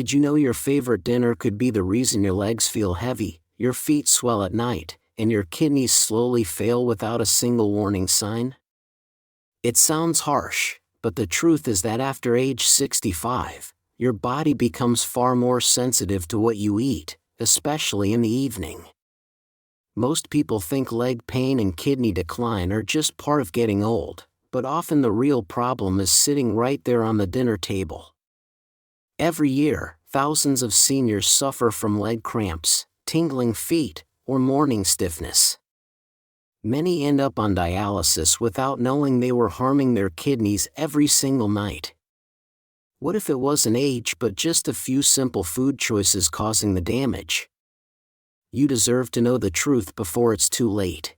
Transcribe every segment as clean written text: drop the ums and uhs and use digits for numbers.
Did you know your favorite dinner could be the reason your legs feel heavy, your feet swell at night, and your kidneys slowly fail without a single warning sign? It sounds harsh, but the truth is that after age 65, your body becomes far more sensitive to what you eat, especially in the evening. Most people think leg pain and kidney decline are just part of getting old, but often the real problem is sitting right there on the dinner table. Every year, thousands of seniors suffer from leg cramps, tingling feet, or morning stiffness. Many end up on dialysis without knowing they were harming their kidneys every single night. What if it wasn't age but just a few simple food choices causing the damage? You deserve to know the truth before it's too late.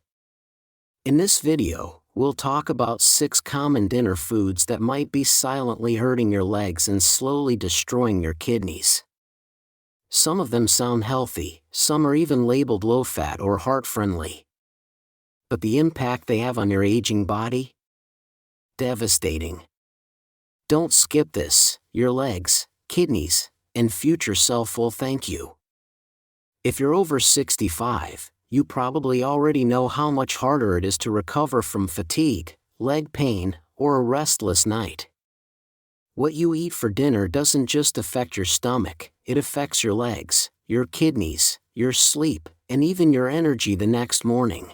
In this video, we'll talk about 6 common dinner foods that might be silently hurting your legs and slowly destroying your kidneys. Some of them sound healthy, some are even labeled low-fat or heart-friendly. But the impact they have on your aging body? Devastating. Don't skip this, your legs, kidneys, and future self will thank you. If you're over 65, you probably already know how much harder it is to recover from fatigue, leg pain, or a restless night. What you eat for dinner doesn't just affect your stomach, it affects your legs, your kidneys, your sleep, and even your energy the next morning.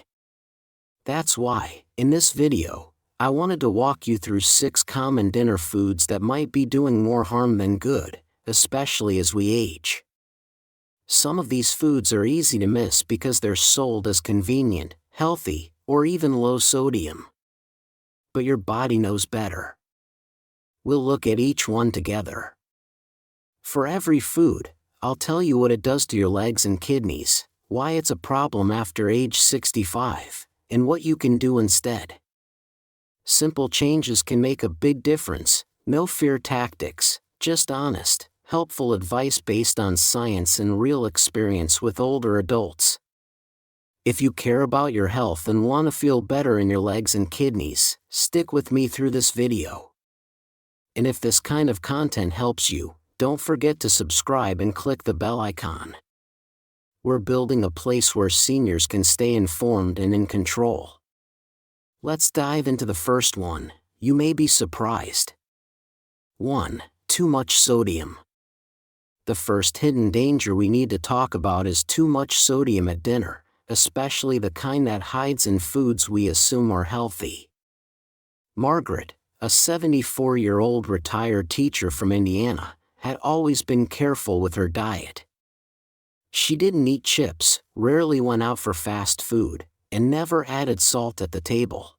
That's why, in this video, I wanted to walk you through 6 common dinner foods that might be doing more harm than good, especially as we age. Some of these foods are easy to miss because they're sold as convenient, healthy, or even low sodium. But your body knows better. We'll look at each one together. For every food, I'll tell you what it does to your legs and kidneys, why it's a problem after age 65, and what you can do instead. Simple changes can make a big difference, no fear tactics, just honest, helpful advice based on science and real experience with older adults. If you care about your health and want to feel better in your legs and kidneys, stick with me through this video. And if this kind of content helps you, don't forget to subscribe and click the bell icon. We're building a place where seniors can stay informed and in control. Let's dive into the first one. You may be surprised. 1. Too much sodium. The first hidden danger we need to talk about is too much sodium at dinner, especially the kind that hides in foods we assume are healthy. Margaret, a 74-year-old retired teacher from Indiana, had always been careful with her diet. She didn't eat chips, rarely went out for fast food, and never added salt at the table.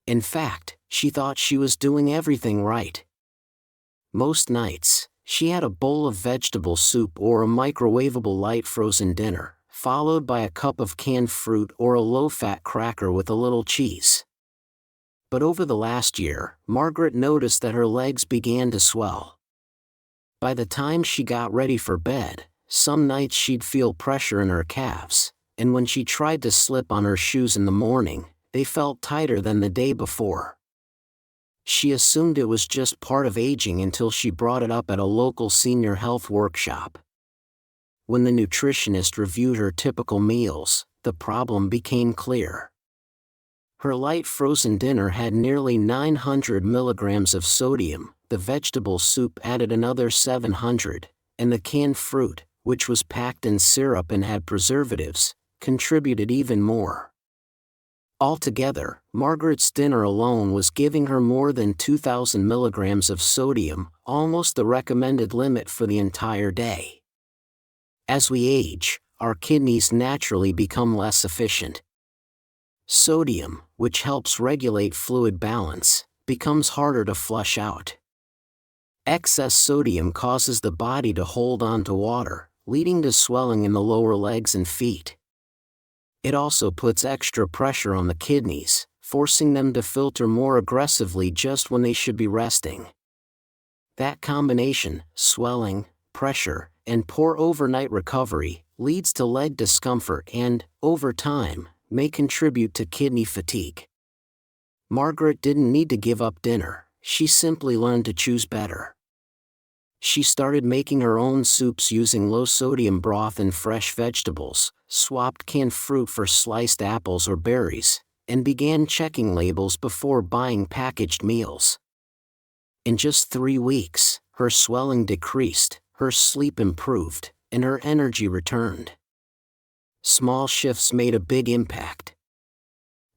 In fact, she thought she was doing everything right. Most nights, she had a bowl of vegetable soup or a microwavable light frozen dinner, followed by a cup of canned fruit or a low-fat cracker with a little cheese. But over the last year, Margaret noticed that her legs began to swell. By the time she got ready for bed, some nights she'd feel pressure in her calves, and when she tried to slip on her shoes in the morning, they felt tighter than the day before. She assumed it was just part of aging until she brought it up at a local senior health workshop. When the nutritionist reviewed her typical meals, the problem became clear. Her light frozen dinner had nearly 900 milligrams of sodium, the vegetable soup added another 700, and the canned fruit, which was packed in syrup and had preservatives, contributed even more. Altogether, Margaret's dinner alone was giving her more than 2,000 milligrams of sodium, almost the recommended limit for the entire day. As we age, our kidneys naturally become less efficient. Sodium, which helps regulate fluid balance, becomes harder to flush out. Excess sodium causes the body to hold on to water, leading to swelling in the lower legs and feet. It also puts extra pressure on the kidneys, forcing them to filter more aggressively just when they should be resting. That combination, swelling, pressure, and poor overnight recovery, leads to leg discomfort and, over time, may contribute to kidney fatigue. Margaret didn't need to give up dinner, she simply learned to choose better. She started making her own soups using low-sodium broth and fresh vegetables, swapped canned fruit for sliced apples or berries, and began checking labels before buying packaged meals. In just 3 weeks, her swelling decreased, her sleep improved, and her energy returned. Small shifts made a big impact.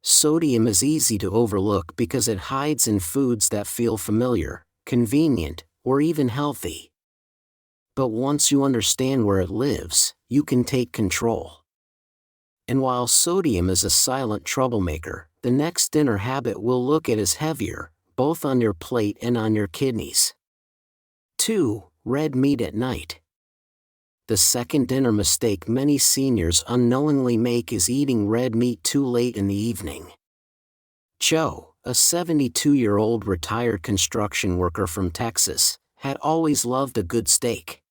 Sodium is easy to overlook because it hides in foods that feel familiar, convenient, or even healthy. But once you understand where it lives, you can take control. And while sodium is a silent troublemaker, the next dinner habit we'll look at is heavier, both on your plate and on your kidneys. 2. Red meat at night. The second dinner mistake many seniors unknowingly make is eating red meat too late in the evening. Joe, a 72-year-old retired construction worker from Texas, had always loved a good steak.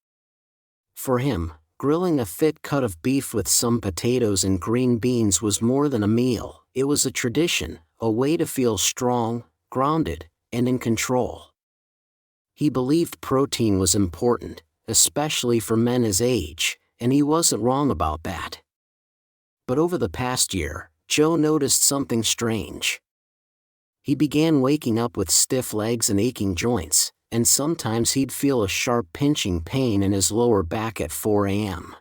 For him, grilling a thick cut of beef with some potatoes and green beans was more than a meal. It was a tradition, a way to feel strong, grounded, and in control. He believed protein was important, especially for men his age, and he wasn't wrong about that. But over the past year, Joe noticed something strange. He began waking up with stiff legs and aching joints, and sometimes he'd feel a sharp pinching pain in his lower back at 4 a.m.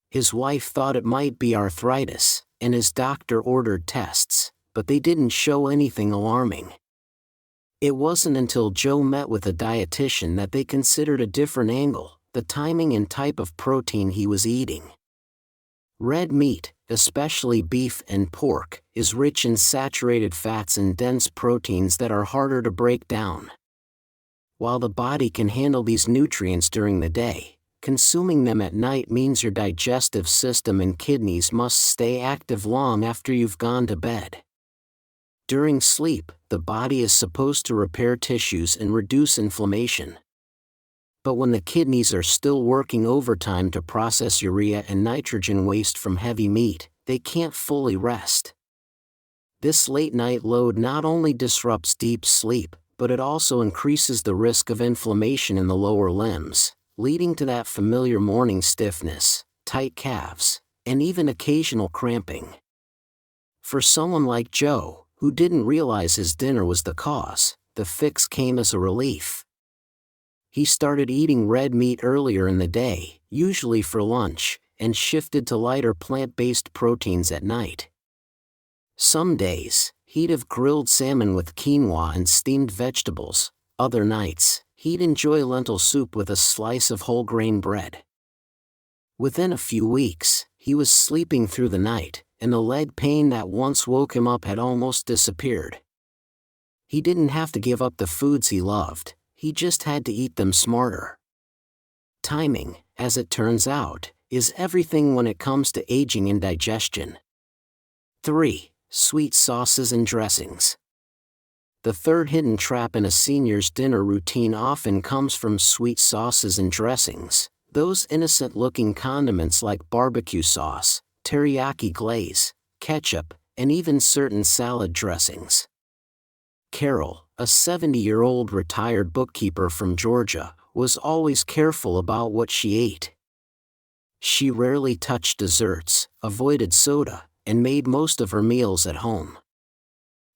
His wife thought it might be arthritis, and his doctor ordered tests, but they didn't show anything alarming. It wasn't until Joe met with a dietitian that they considered a different angle, the timing and type of protein he was eating. Red meat, especially beef and pork, is rich in saturated fats and dense proteins that are harder to break down. While the body can handle these nutrients during the day, consuming them at night means your digestive system and kidneys must stay active long after you've gone to bed. During sleep, the body is supposed to repair tissues and reduce inflammation. But when the kidneys are still working overtime to process urea and nitrogen waste from heavy meat, they can't fully rest. This late-night load not only disrupts deep sleep, but it also increases the risk of inflammation in the lower limbs, leading to that familiar morning stiffness, tight calves, and even occasional cramping. For someone like Joe, who didn't realize his dinner was the cause, the fix came as a relief. He started eating red meat earlier in the day, usually for lunch, and shifted to lighter plant-based proteins at night. Some days, he'd have grilled salmon with quinoa and steamed vegetables. Other nights, he'd enjoy lentil soup with a slice of whole grain bread. Within a few weeks, he was sleeping through the night, and the leg pain that once woke him up had almost disappeared. He didn't have to give up the foods he loved, he just had to eat them smarter. Timing, as it turns out, is everything when it comes to aging and digestion. 3. Sweet sauces and dressings. The third hidden trap in a senior's dinner routine often comes from sweet sauces and dressings, those innocent-looking condiments like barbecue sauce, teriyaki glaze, ketchup, and even certain salad dressings. Carol, a 70-year-old retired bookkeeper from Georgia, was always careful about what she ate. She rarely touched desserts, avoided soda, and made most of her meals at home.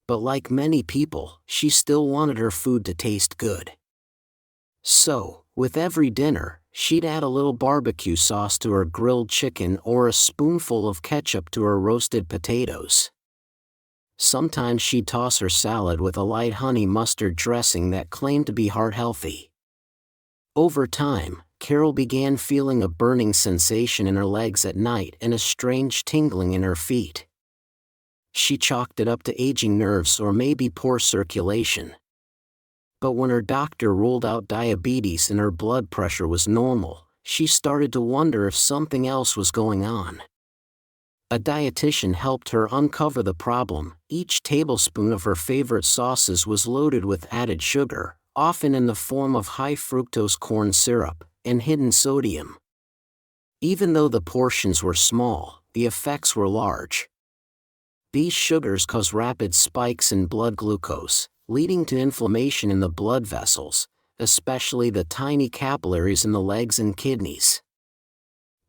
But like many people, she still wanted her food to taste good. So, with every dinner, she'd add a little barbecue sauce to her grilled chicken or a spoonful of ketchup to her roasted potatoes. Sometimes she'd toss her salad with a light honey mustard dressing that claimed to be heart-healthy. Over time, Carol began feeling a burning sensation in her legs at night and a strange tingling in her feet. She chalked it up to aging nerves or maybe poor circulation. But when her doctor ruled out diabetes and her blood pressure was normal, she started to wonder if something else was going on. A dietitian helped her uncover the problem. Each tablespoon of her favorite sauces was loaded with added sugar, often in the form of high-fructose corn syrup, and hidden sodium. Even though the portions were small, the effects were large. These sugars cause rapid spikes in blood glucose, leading to inflammation in the blood vessels, especially the tiny capillaries in the legs and kidneys.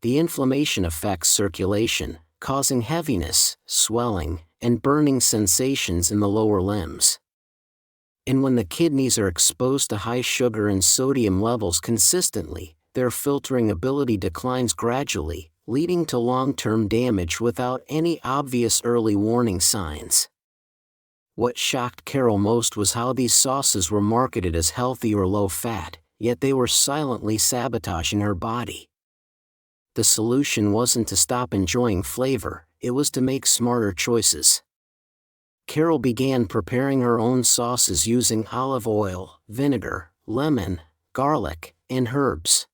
The inflammation affects circulation, causing heaviness, swelling, and burning sensations in the lower limbs. And when the kidneys are exposed to high sugar and sodium levels consistently, their filtering ability declines gradually, leading to long-term damage without any obvious early warning signs. What shocked Carol most was how these sauces were marketed as healthy or low-fat, yet they were silently sabotaging her body. The solution wasn't to stop enjoying flavor, it was to make smarter choices. Carol began preparing her own sauces using olive oil, vinegar, lemon, garlic, and herbs.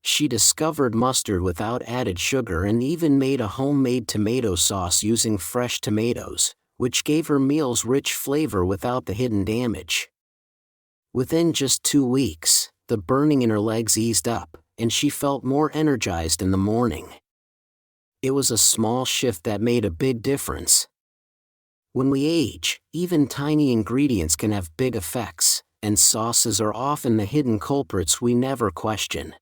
She discovered mustard without added sugar and even made a homemade tomato sauce using fresh tomatoes, which gave her meals rich flavor without the hidden damage. Within just 2 weeks, the burning in her legs eased up, and she felt more energized in the morning. It was a small shift that made a big difference. When we age, even tiny ingredients can have big effects, and sauces are often the hidden culprits we never question.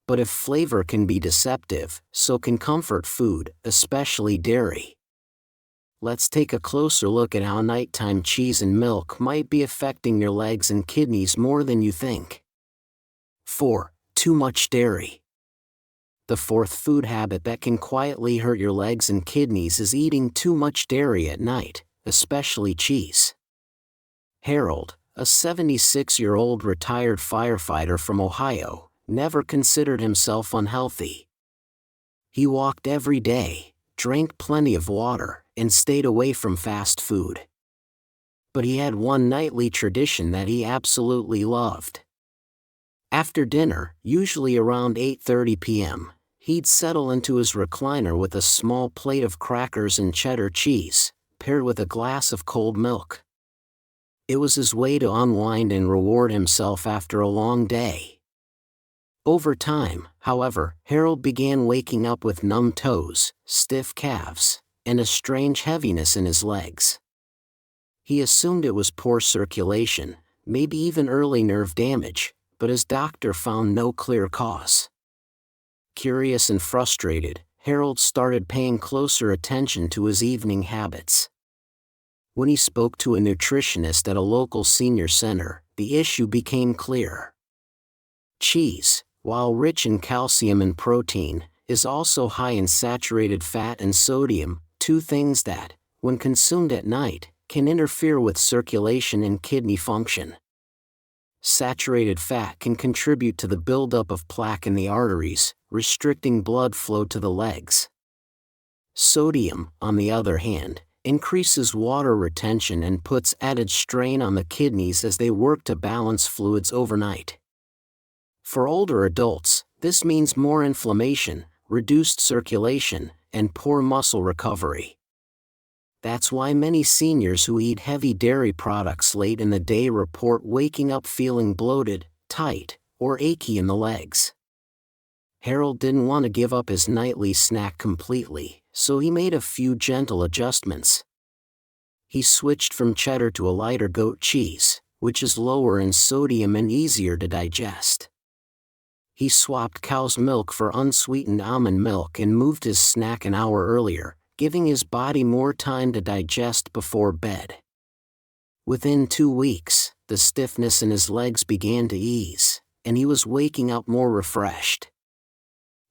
But if flavor can be deceptive, so can comfort food, especially dairy. Let's take a closer look at how nighttime cheese and milk might be affecting your legs and kidneys more than you think. 4. Too much dairy. The fourth food habit that can quietly hurt your legs and kidneys is eating too much dairy at night, especially cheese. Harold, a 76-year-old retired firefighter from Ohio, never considered himself unhealthy. He walked every day, drank plenty of water, and stayed away from fast food. But he had one nightly tradition that he absolutely loved. After dinner, usually around 8:30 p.m., he'd settle into his recliner with a small plate of crackers and cheddar cheese, paired with a glass of cold milk. It was his way to unwind and reward himself after a long day. Over time, however, Harold began waking up with numb toes, stiff calves, and a strange heaviness in his legs. He assumed it was poor circulation, maybe even early nerve damage, but his doctor found no clear cause. Curious and frustrated, Harold started paying closer attention to his evening habits. When he spoke to a nutritionist at a local senior center, the issue became clear. Cheese, while rich in calcium and protein, is also high in saturated fat and sodium, two things that, when consumed at night, can interfere with circulation and kidney function. Saturated fat can contribute to the buildup of plaque in the arteries, restricting blood flow to the legs. Sodium, on the other hand, increases water retention and puts added strain on the kidneys as they work to balance fluids overnight. For older adults, this means more inflammation, reduced circulation, and poor muscle recovery. That's why many seniors who eat heavy dairy products late in the day report waking up feeling bloated, tight, or achy in the legs. Harold didn't want to give up his nightly snack completely, so he made a few gentle adjustments. He switched from cheddar to a lighter goat cheese, which is lower in sodium and easier to digest. He swapped cow's milk for unsweetened almond milk and moved his snack an hour earlier, giving his body more time to digest before bed. Within 2 weeks, the stiffness in his legs began to ease, and he was waking up more refreshed.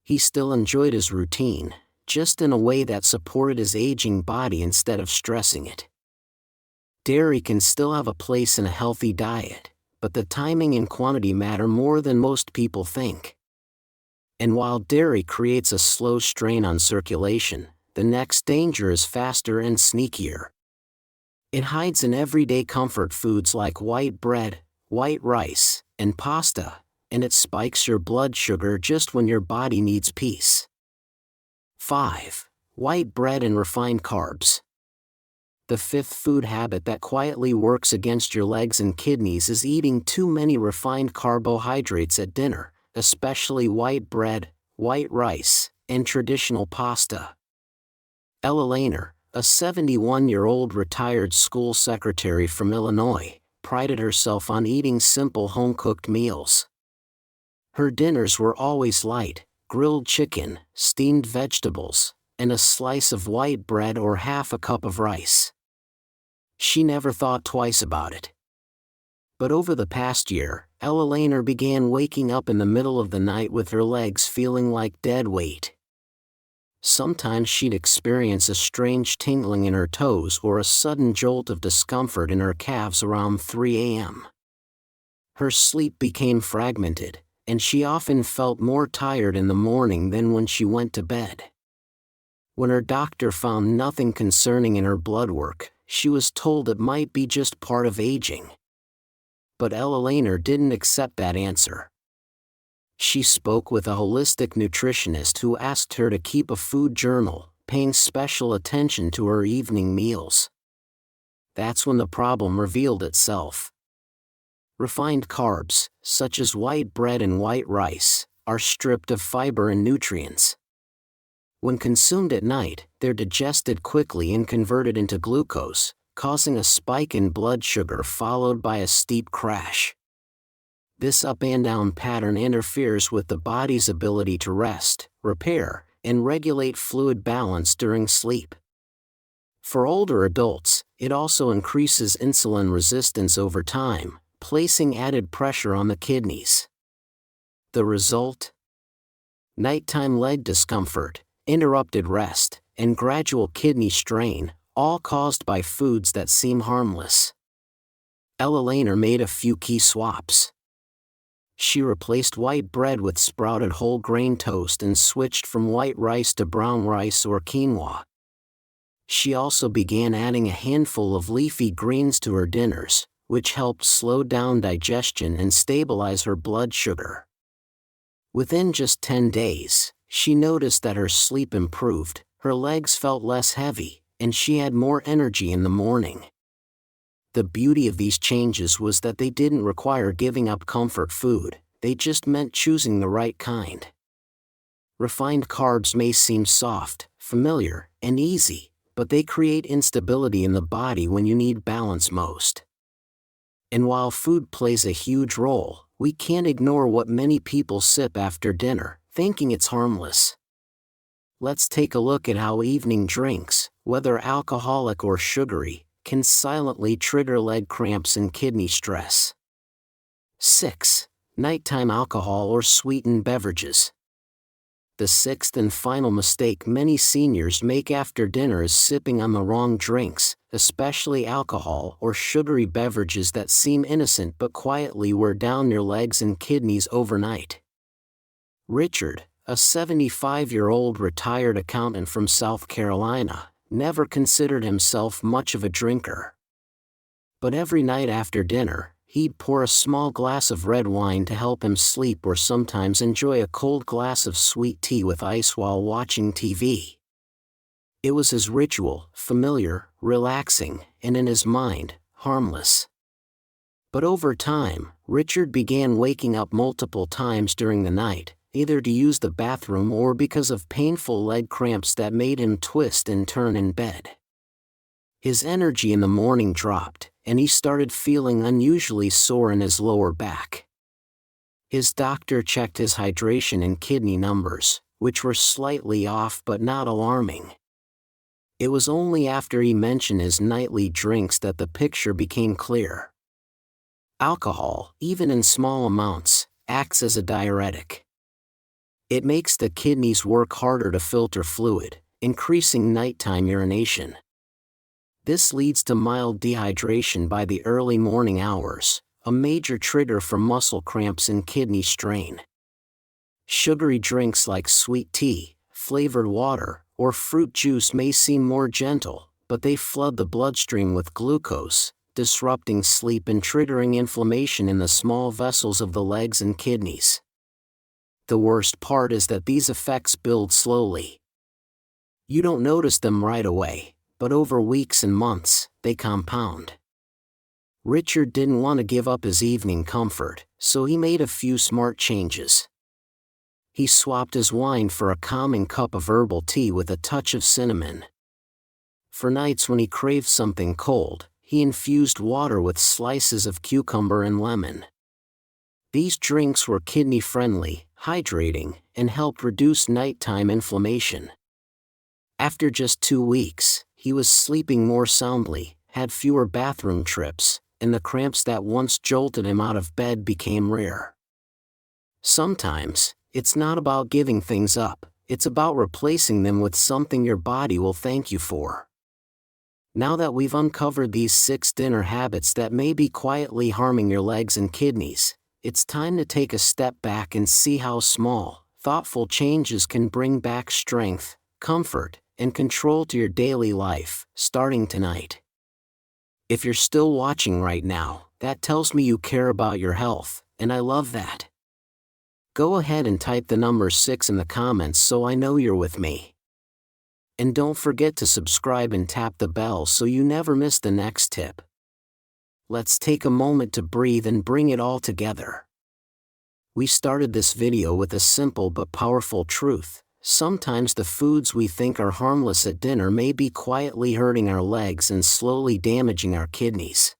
He still enjoyed his routine, just in a way that supported his aging body instead of stressing it. Dairy can still have a place in a healthy diet, but the timing and quantity matter more than most people think. And while dairy creates a slow strain on circulation, the next danger is faster and sneakier. It hides in everyday comfort foods like white bread, white rice, and pasta, and it spikes your blood sugar just when your body needs peace. 5. White bread and refined carbs. The fifth food habit that quietly works against your legs and kidneys is eating too many refined carbohydrates at dinner, especially white bread, white rice, and traditional pasta. Ella Lehner, a 71-year-old retired school secretary from Illinois, prided herself on eating simple home-cooked meals. Her dinners were always light: grilled chicken, steamed vegetables, and a slice of white bread or half a cup of rice. She never thought twice about it. But over the past year, Ella Laner began waking up in the middle of the night with her legs feeling like dead weight. Sometimes she'd experience a strange tingling in her toes or a sudden jolt of discomfort in her calves around 3 a.m. Her sleep became fragmented, and she often felt more tired in the morning than when she went to bed. When her doctor found nothing concerning in her blood work, she was told it might be just part of aging. But Ella Laner didn't accept that answer. She spoke with a holistic nutritionist who asked her to keep a food journal, paying special attention to her evening meals. That's when the problem revealed itself. Refined carbs, such as white bread and white rice, are stripped of fiber and nutrients. When consumed at night, they're digested quickly and converted into glucose, causing a spike in blood sugar followed by a steep crash. This up and down pattern interferes with the body's ability to rest, repair, and regulate fluid balance during sleep. For older adults, it also increases insulin resistance over time, placing added pressure on the kidneys. The result? Nighttime leg discomfort, interrupted rest, and gradual kidney strain, all caused by foods that seem harmless. Ella Laner made a few key swaps. She replaced white bread with sprouted whole grain toast and switched from white rice to brown rice or quinoa. She also began adding a handful of leafy greens to her dinners, which helped slow down digestion and stabilize her blood sugar. Within just 10 days, she noticed that her sleep improved, her legs felt less heavy, and she had more energy in the morning. The beauty of these changes was that they didn't require giving up comfort food, they just meant choosing the right kind. Refined carbs may seem soft, familiar, and easy, but they create instability in the body when you need balance most. And while food plays a huge role, we can't ignore what many people sip after dinner, thinking it's harmless. Let's take a look at how evening drinks, whether alcoholic or sugary, can silently trigger leg cramps and kidney stress. 6. Nighttime alcohol or sweetened beverages. The sixth and final mistake many seniors make after dinner is sipping on the wrong drinks, especially alcohol or sugary beverages that seem innocent but quietly wear down your legs and kidneys overnight. Richard, a 75-year-old retired accountant from South Carolina, never considered himself much of a drinker. But every night after dinner, he'd pour a small glass of red wine to help him sleep or sometimes enjoy a cold glass of sweet tea with ice while watching TV. It was his ritual, familiar, relaxing, and in his mind, harmless. But over time, Richard began waking up multiple times during the night, either to use the bathroom or because of painful leg cramps that made him twist and turn in bed. His energy in the morning dropped, and he started feeling unusually sore in his lower back. His doctor checked his hydration and kidney numbers, which were slightly off but not alarming. It was only after he mentioned his nightly drinks that the picture became clear. Alcohol, even in small amounts, acts as a diuretic. It makes the kidneys work harder to filter fluid, increasing nighttime urination. This leads to mild dehydration by the early morning hours, a major trigger for muscle cramps and kidney strain. Sugary drinks like sweet tea, flavored water, or fruit juice may seem more gentle, but they flood the bloodstream with glucose, disrupting sleep and triggering inflammation in the small vessels of the legs and kidneys. The worst part is that these effects build slowly. You don't notice them right away, but over weeks and months, they compound. Richard didn't want to give up his evening comfort, so he made a few smart changes. He swapped his wine for a calming cup of herbal tea with a touch of cinnamon. For nights when he craved something cold, he infused water with slices of cucumber and lemon. These drinks were kidney-friendly, hydrating, and helped reduce nighttime inflammation. After just 2 weeks, he was sleeping more soundly, had fewer bathroom trips, and the cramps that once jolted him out of bed became rare. Sometimes, it's not about giving things up, it's about replacing them with something your body will thank you for. Now that we've uncovered these 6 dinner habits that may be quietly harming your legs and kidneys, it's time to take a step back and see how small, thoughtful changes can bring back strength, comfort, and control to your daily life, starting tonight. If you're still watching right now, that tells me you care about your health, and I love that. Go ahead and type the number 6 in the comments so I know you're with me. And don't forget to subscribe and tap the bell so you never miss the next tip. Let's take a moment to breathe and bring it all together. We started this video with a simple but powerful truth. Sometimes the foods we think are harmless at dinner may be quietly hurting our legs and slowly damaging our kidneys.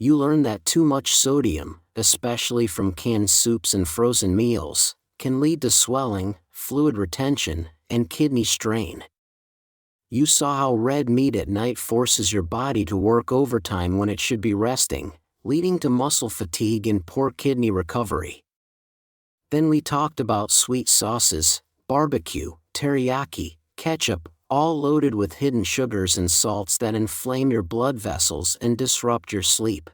You learned that too much sodium, especially from canned soups and frozen meals, can lead to swelling, fluid retention, and kidney strain. You saw how red meat at night forces your body to work overtime when it should be resting, leading to muscle fatigue and poor kidney recovery. Then we talked about sweet sauces, barbecue, teriyaki, ketchup, all loaded with hidden sugars and salts that inflame your blood vessels and disrupt your sleep.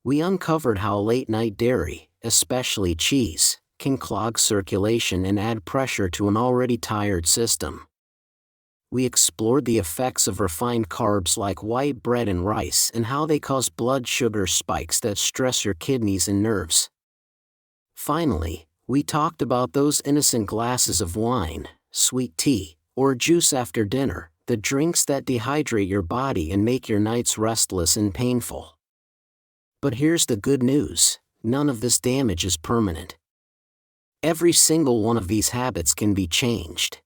We uncovered how late-night dairy, especially cheese, can clog circulation and add pressure to an already tired system. We explored the effects of refined carbs like white bread and rice and how they cause blood sugar spikes that stress your kidneys and nerves. Finally, we talked about those innocent glasses of wine, sweet tea, or juice after dinner, the drinks that dehydrate your body and make your nights restless and painful. But here's the good news: none of this damage is permanent. Every single one of these habits can be changed.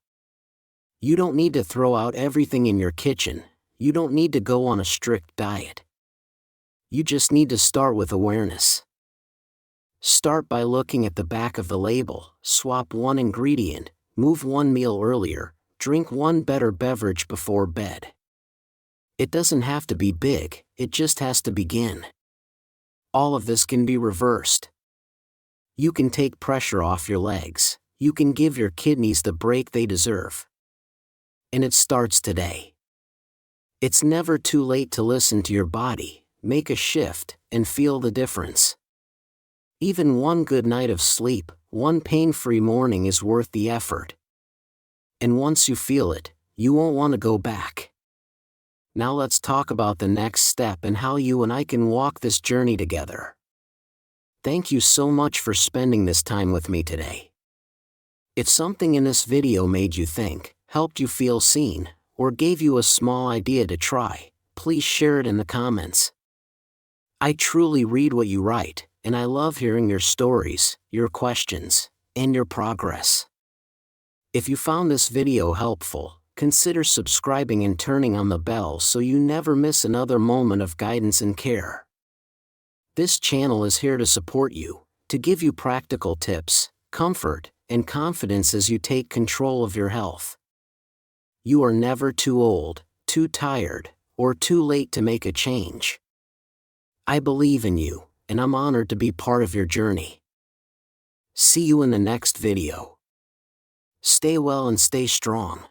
You don't need to throw out everything in your kitchen, you don't need to go on a strict diet. You just need to start with awareness. Start by looking at the back of the label, swap one ingredient, move one meal earlier, drink one better beverage before bed. It doesn't have to be big, it just has to begin. All of this can be reversed. You can take pressure off your legs, you can give your kidneys the break they deserve. And it starts today. It's never too late to listen to your body, make a shift, and feel the difference. Even one good night of sleep, one pain-free morning is worth the effort. And once you feel it, you won't want to go back. Now let's talk about the next step and how you and I can walk this journey together. Thank you so much for spending this time with me today. If something in this video made you think, helped you feel seen, or gave you a small idea to try, please share it in the comments. I truly read what you write, and I love hearing your stories, your questions, and your progress. If you found this video helpful, consider subscribing and turning on the bell so you never miss another moment of guidance and care. This channel is here to support you, to give you practical tips, comfort, and confidence as you take control of your health. You are never too old, too tired, or too late to make a change. I believe in you, and I'm honored to be part of your journey. See you in the next video. Stay well and stay strong.